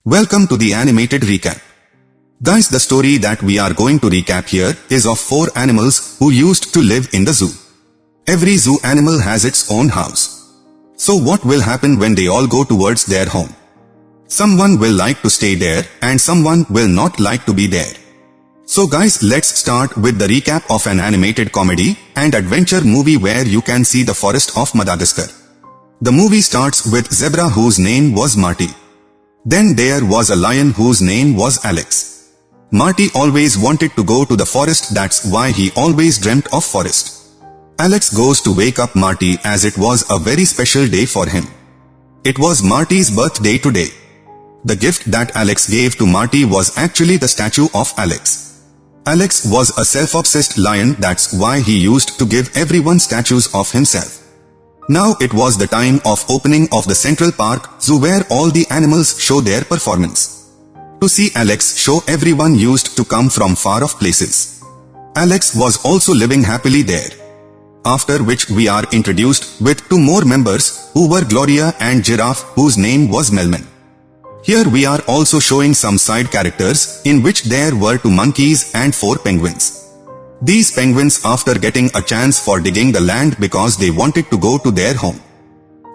Welcome to the animated recap. Guys, the story that we are going to recap here is of 4 animals who used to live in the zoo. Every zoo animal has its own house. So what will happen when they all go towards their home? Someone will like to stay there and someone will not like to be there. So guys, let's start with the recap of an animated comedy and adventure movie where you can see the forest of Madagascar. The movie starts with zebra whose name was Marty. Then there was a lion whose name was Alex. Marty always wanted to go to the forest, that's why he always dreamt of forest. Alex goes to wake up Marty as it was a very special day for him. It was Marty's birthday today. The gift that Alex gave to Marty was actually the statue of Alex. Alex was a self-obsessed lion, that's why he used to give everyone statues of himself. Now it was the time of opening of the Central Park Zoo where all the animals show their performance. To see Alex show, everyone used to come from far off places. Alex was also living happily there. After which we are introduced with 2 more members who were Gloria and Giraffe whose name was Melman. Here we are also showing some side characters in which there were 2 monkeys and 4 penguins. These penguins, after getting a chance for digging the land because they wanted to go to their home.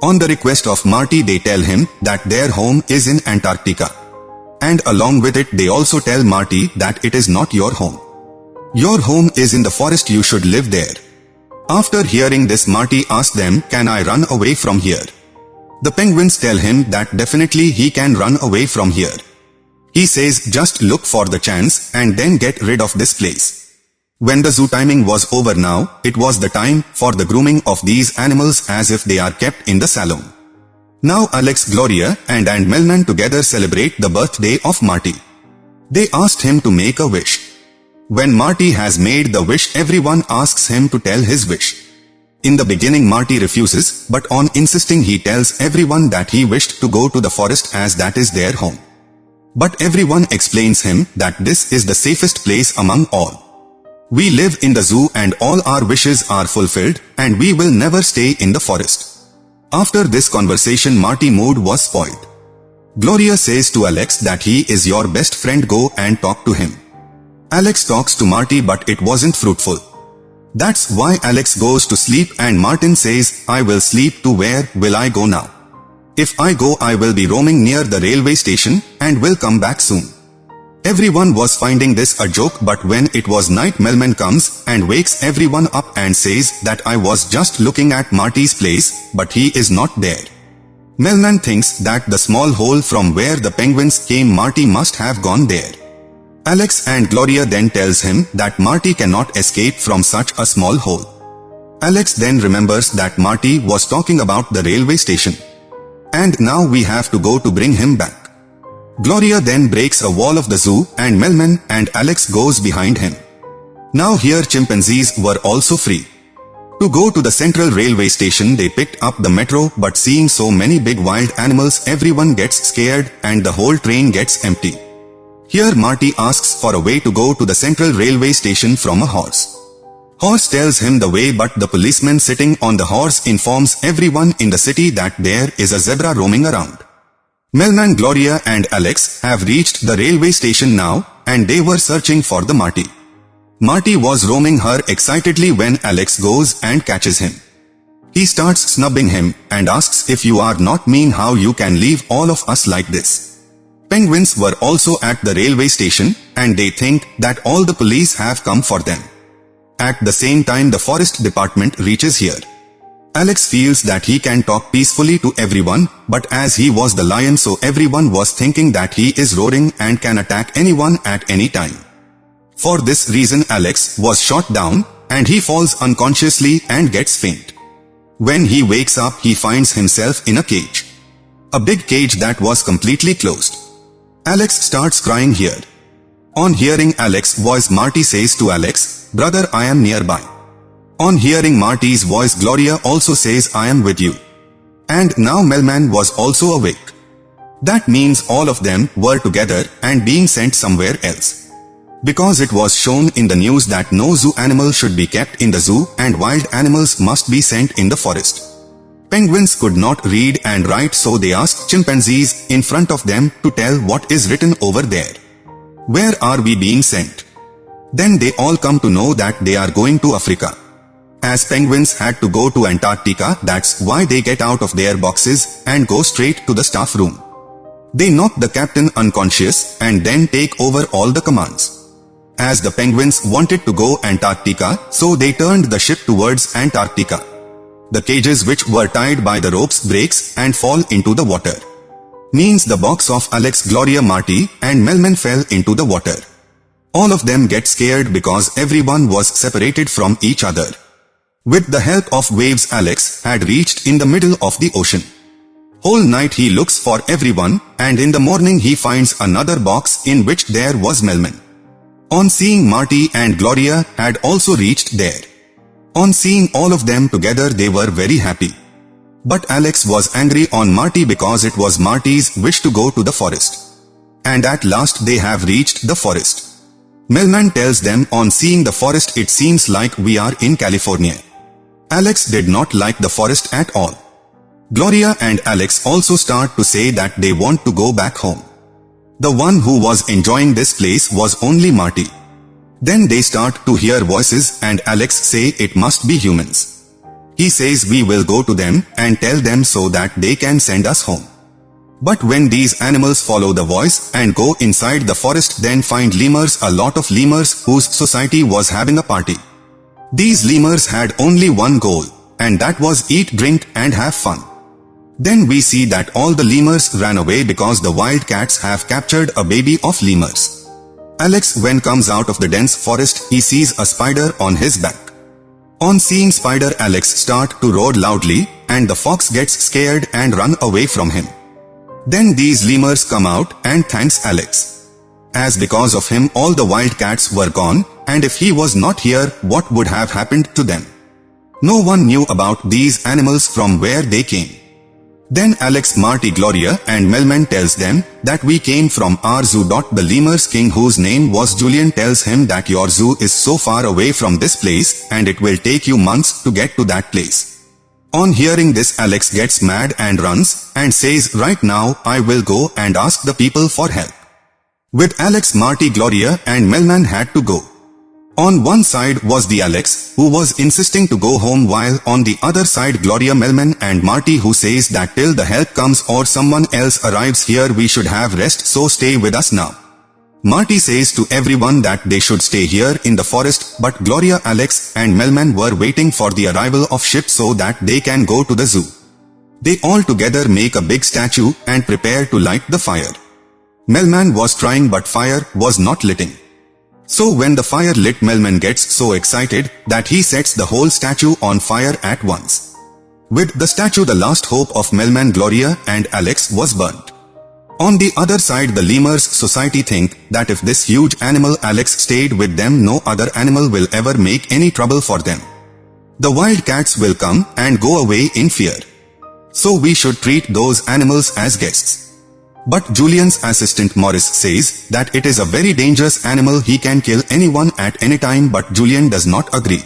On the request of Marty, they tell him that their home is in Antarctica. And along with it they also tell Marty that it is not your home. Your home is in the forest, you should live there. After hearing this, Marty asks them, can I run away from here? The penguins tell him that definitely he can run away from here. He says just look for the chance and then get rid of this place. When the zoo timing was over now, it was the time for the grooming of these animals as if they are kept in the salon. Now Alex, Gloria and Melman together celebrate the birthday of Marty. They asked him to make a wish. When Marty has made the wish, everyone asks him to tell his wish. In the beginning Marty refuses, but on insisting he tells everyone that he wished to go to the forest as that is their home. But everyone explains him that this is the safest place among all. We live in the zoo and all our wishes are fulfilled and we will never stay in the forest. After this conversation Marty's mood was spoiled. Gloria says to Alex that he is your best friend, go and talk to him. Alex talks to Marty but it wasn't fruitful. That's why Alex goes to sleep and Martin says, I will sleep too, where will I go now? If I go I will be roaming near the railway station and will come back soon. Everyone was finding this a joke, but when it was night Melman comes and wakes everyone up and says that I was just looking at Marty's place, but he is not there. Melman thinks that the small hole from where the penguins came, Marty must have gone there. Alex and Gloria then tells him that Marty cannot escape from such a small hole. Alex then remembers that Marty was talking about the railway station. And now we have to go to bring him back. Gloria then breaks a wall of the zoo and Melman and Alex goes behind him. Now here chimpanzees were also free. To go to the central railway station they picked up the metro, but seeing so many big wild animals everyone gets scared and the whole train gets empty. Here Marty asks for a way to go to the central railway station from a horse. Horse tells him the way, but the policeman sitting on the horse informs everyone in the city that there is a zebra roaming around. Melman, Gloria and Alex have reached the railway station now and they were searching for the Marty. Marty was roaming her excitedly when Alex goes and catches him. He starts snubbing him and asks, if you are not mean, how you can leave all of us like this? Penguins were also at the railway station and they think that all the police have come for them. At the same time the forest department reaches here. Alex feels that he can talk peacefully to everyone, but as he was the lion so everyone was thinking that he is roaring and can attack anyone at any time. For this reason Alex was shot down and he falls unconsciously and gets faint. When he wakes up he finds himself in a cage. A big cage that was completely closed. Alex starts crying here. On hearing Alex's voice Marty says to Alex, brother, I am nearby. On hearing Marty's voice Gloria also says, I am with you. And now Melman was also awake. That means all of them were together and being sent somewhere else. Because it was shown in the news that no zoo animal should be kept in the zoo and wild animals must be sent in the forest. Penguins could not read and write, so they asked chimpanzees in front of them to tell what is written over there. Where are we being sent? Then they all come to know that they are going to Africa. As penguins had to go to Antarctica, that's why they get out of their boxes and go straight to the staff room. They knock the captain unconscious and then take over all the commands. As the penguins wanted to go Antarctica, so they turned the ship towards Antarctica. The cages which were tied by the ropes breaks and fall into the water. Means the box of Alex, Gloria, Marty and Melman fell into the water. All of them get scared because everyone was separated from each other. With the help of waves, Alex had reached in the middle of the ocean. Whole night he looks for everyone, and in the morning he finds another box in which there was Melman. On seeing Marty and Gloria had also reached there. On seeing all of them together, they were very happy. But Alex was angry on Marty because it was Marty's wish to go to the forest. And at last they have reached the forest. Melman tells them, on seeing the forest, it seems like we are in California. Alex did not like the forest at all. Gloria and Alex also start to say that they want to go back home. The one who was enjoying this place was only Marty. Then they start to hear voices and Alex say it must be humans. He says we will go to them and tell them so that they can send us home. But when these animals follow the voice and go inside the forest, then find lemurs, a lot of lemurs whose society was having a party. These lemurs had only one goal, and that was eat, drink and have fun. Then we see that all the lemurs ran away because the wildcats have captured a baby of lemurs. Alex, when comes out of the dense forest, he sees a spider on his back. On seeing spider, Alex start to roar loudly, and the fox gets scared and run away from him. Then these lemurs come out and thanks Alex. As because of him all the wildcats were gone, and if he was not here, what would have happened to them? No one knew about these animals from where they came. Then Alex, Marty, Gloria and Melman tells them that we came from our zoo. The lemurs king, whose name was Julian, tells him that your zoo is so far away from this place and it will take you months to get to that place. On hearing this, Alex gets mad and runs and says, right now I will go and ask the people for help. With Alex, Marty, Gloria and Melman had to go. On one side was the Alex, who was insisting to go home, while on the other side Gloria, Melman and Marty, who says that till the help comes or someone else arrives here we should have rest, so stay with us now. Marty says to everyone that they should stay here in the forest, but Gloria, Alex and Melman were waiting for the arrival of ship so that they can go to the zoo. They all together make a big statue and prepare to light the fire. Melman was trying but fire was not lighting. So when the fire lit, Melman gets so excited that he sets the whole statue on fire at once. With the statue, the last hope of Melman, Gloria and Alex was burnt. On the other side, the lemurs society think that if this huge animal Alex stayed with them, no other animal will ever make any trouble for them. The wildcats will come and go away in fear. So we should treat those animals as guests. But Julian's assistant Morris says that it is a very dangerous animal, he can kill anyone at any time, but Julian does not agree.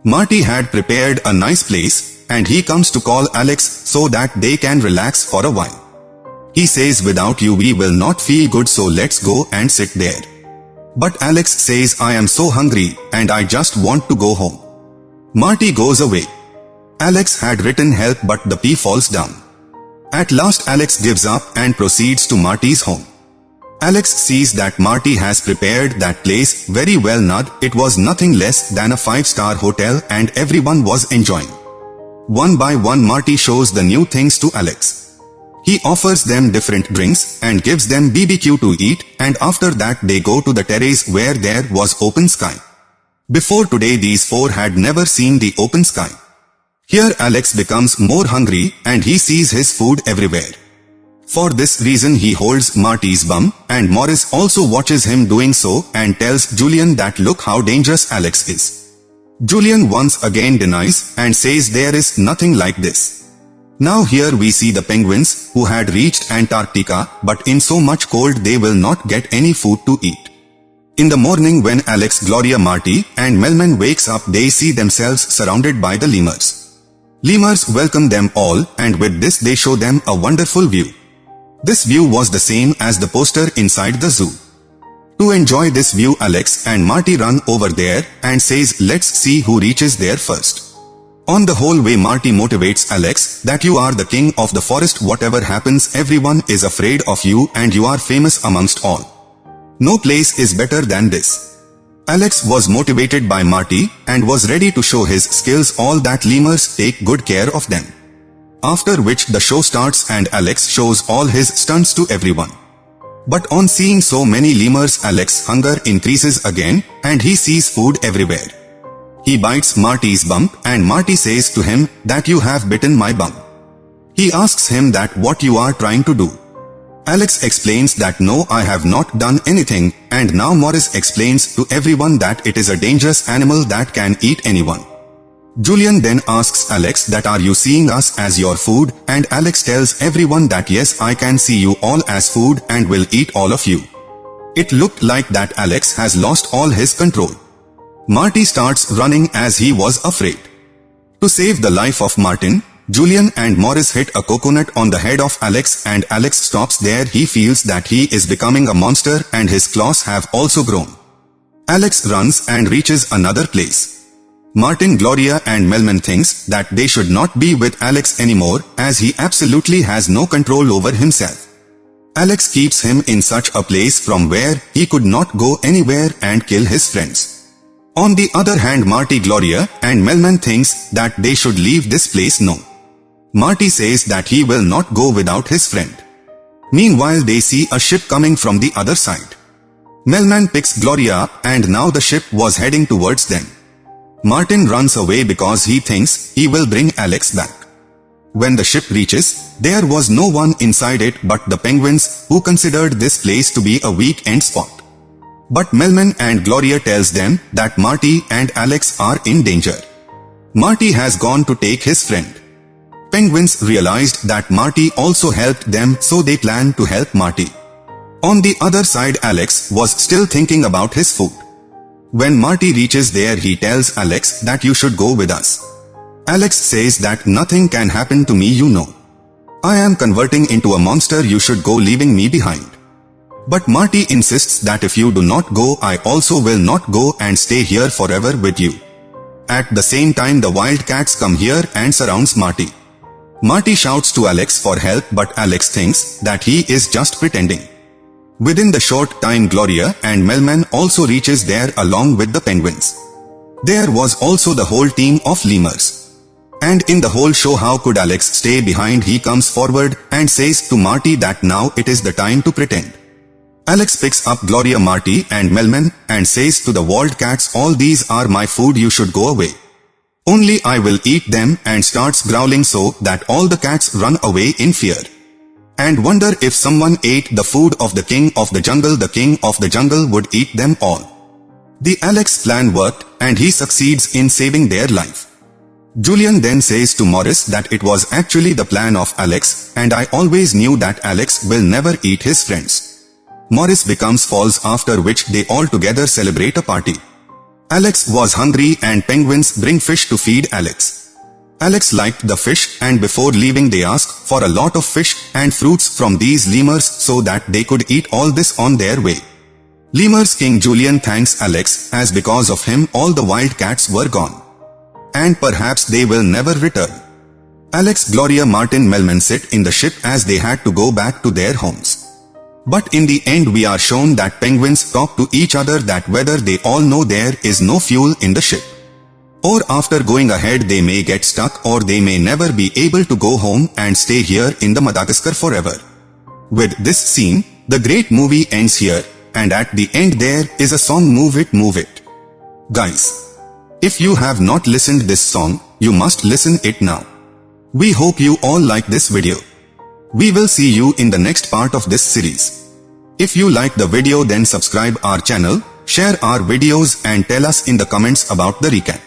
Marty had prepared a nice place and he comes to call Alex so that they can relax for a while. He says, without you we will not feel good, so let's go and sit there. But Alex says, I am so hungry and I just want to go home. Marty goes away. Alex had written help but the P falls down. At last Alex gives up and proceeds to Marty's home. Alex sees that Marty has prepared that place very well. It was nothing less than a 5-star hotel and everyone was enjoying. One by one Marty shows the new things to Alex. He offers them different drinks and gives them BBQ to eat, and after that they go to the terrace where there was open sky. Before today these four had never seen the open sky. Here Alex becomes more hungry and he sees his food everywhere. For this reason he holds Marty's bum, and Morris also watches him doing so and tells Julian that look how dangerous Alex is. Julian once again denies and says there is nothing like this. Now here we see the penguins who had reached Antarctica, but in so much cold they will not get any food to eat. In the morning when Alex, Gloria, Marty and Melman wakes up, they see themselves surrounded by the lemurs. Lemurs welcome them all, and with this they show them a wonderful view. This view was the same as the poster inside the zoo. To enjoy this view, Alex and Marty run over there and says, "Let's see who reaches there first." On the whole way, Marty motivates Alex that you are the king of the forest. Whatever happens, everyone is afraid of you and you are famous amongst all. No place is better than this. Alex was motivated by Marty and was ready to show his skills. All that lemurs take good care of them. After which the show starts and Alex shows all his stunts to everyone. But on seeing so many lemurs, Alex's hunger increases again and he sees food everywhere. He bites Marty's bump and Marty says to him that you have bitten my bump. He asks him that what you are trying to do. Alex explains that no, I have not done anything, and now Morris explains to everyone that it is a dangerous animal that can eat anyone. Julian then asks Alex that are you seeing us as your food, and Alex tells everyone that yes, I can see you all as food and will eat all of you. It looked like that Alex has lost all his control. Marty starts running as he was afraid. To save the life of Martin, Julian and Morris hit a coconut on the head of Alex and Alex stops there. He feels that he is becoming a monster and his claws have also grown. Alex runs and reaches another place. Martin, Gloria and Melman thinks that they should not be with Alex anymore as he absolutely has no control over himself. Alex keeps him in such a place from where he could not go anywhere and kill his friends. On the other hand, Marty, Gloria and Melman thinks that they should leave this place. No. Marty says that he will not go without his friend. Meanwhile, they see a ship coming from the other side. Melman picks Gloria up and now the ship was heading towards them. Martin runs away because he thinks he will bring Alex back. When the ship reaches, there was no one inside it but the penguins, who considered this place to be a weak-end spot. But Melman and Gloria tells them that Marty and Alex are in danger. Marty has gone to take his friend. Penguins realized that Marty also helped them, so they planned to help Marty. On the other side, Alex was still thinking about his food. When Marty reaches there, he tells Alex that you should go with us. Alex says that nothing can happen to me, you know. I am converting into a monster, you should go, leaving me behind. But Marty insists that if you do not go, I also will not go and stay here forever with you. At the same time, the wildcats come here and surrounds Marty. Marty shouts to Alex for help, but Alex thinks that he is just pretending. Within the short time, Gloria and Melman also reaches there along with the penguins. There was also the whole team of lemurs. And in the whole show, how could Alex stay behind? He comes forward and says to Marty that now it is the time to pretend. Alex picks up Gloria, Marty and Melman and says to the wildcats, all these are my food, you should go away. Only I will eat them, and starts growling so that all the cats run away in fear. And wonder if someone ate the food of the king of the jungle, the king of the jungle would eat them all. The Alex plan worked and he succeeds in saving their life. Julian then says to Morris that it was actually the plan of Alex, and I always knew that Alex will never eat his friends. Morris becomes false, after which they all together celebrate a party. Alex was hungry and penguins bring fish to feed Alex. Alex liked the fish and before leaving they ask for a lot of fish and fruits from these lemurs so that they could eat all this on their way. Lemurs King Julian thanks Alex as because of him all the wildcats were gone. And perhaps they will never return. Alex, Gloria, Martin, Melman sit in the ship as they had to go back to their homes. But in the end we are shown that penguins talk to each other that whether they all know there is no fuel in the ship. Or after going ahead they may get stuck, or they may never be able to go home and stay here in the Madagascar forever. With this scene, the great movie ends here, and at the end there is a song, Move It, Move It. Guys, if you have not listened this song, you must listen it now. We hope you all like this video. We will see you in the next part of this series. If you like the video, then subscribe our channel, share our videos and tell us in the comments about the recap.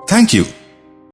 Thank you.